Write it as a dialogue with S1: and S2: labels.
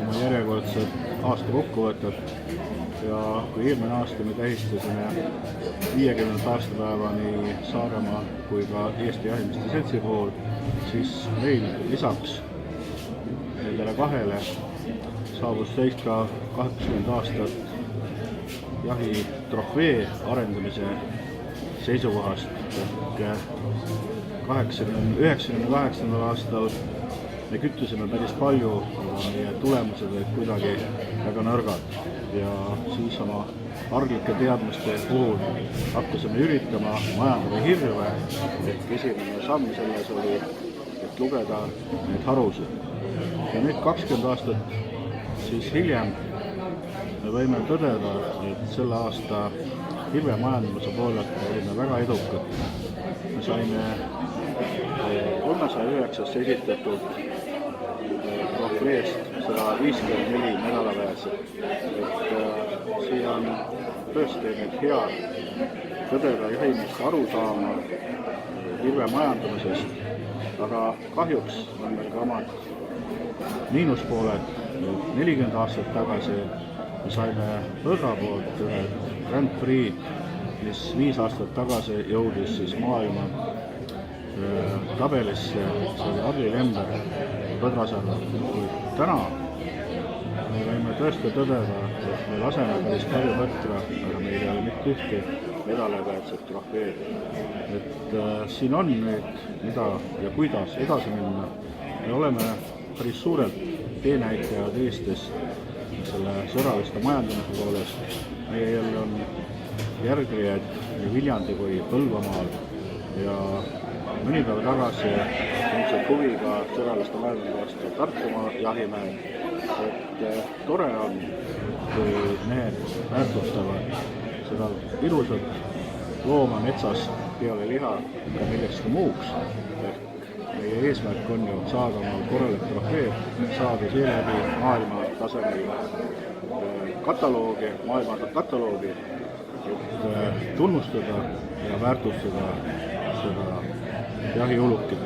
S1: oma järjekordset aasta kokkuvõtet ja kui eelmine aasta me tähistasime 50. aastapäeva nii Saaremaa kui ka Eesti Jahimeeste Seltsi puhul, siis meil lisaks nendele kahele saabus täis ka 20 aastat jahitrofee arendamise seisukohast. 98. aastal me küttisime päris palju, aga meie tulemused olid kuidagi väga nõrgad ja siis oma arglike teadmiste puhul hakkasime üritama majandada hirve, et esimene samm selles oli, et lugeda neid harusid. Ja nüüd 20 aastat siis hiljem me võime tõdeda, et selle aasta hirvemajandamise poolelt olime väga edukad. Me saime 309 esitatud trofeest 154 medalaväärset. Siin on tõesti nüüd hea tõdeda jahimeeste arusaama hirvemajandamisest, aga kahjuks on meil ka omad miinuspooled. 40 aastat tagasi me saime Põdra poolt ühe Grand Prix, mis 5 aastat tagasi jõudis siis maailma tabelisse, see oli Adri Lember Põdrasaarel. Täna me võime tõesti tõdeda, et me laseme päris palju võtra, aga meil ei ole mitte ühtki medaliväärset trofeed. Et siin on nüüd, mida ja kuidas edasi minna. Me oleme päris suurelt teenäitajad Eestis selle sõraliste majandamise poolest. Meil on järgijaid nii Viljandi kui Põlvamaal ja mõni päev tagasi ilmselt huvi ka sõraliste majandamise vastu Tartumaa jahimäel. Et tore on, kui need väärtustavad seda ilusat looma metsas peale liha ka millekski muuks. Meie eesmärk on ju saada oma korralik trofee, saada seeläbi maailma tasemel maailma kataloogi, et tunnustada ja väärtustada seda jahiulukit.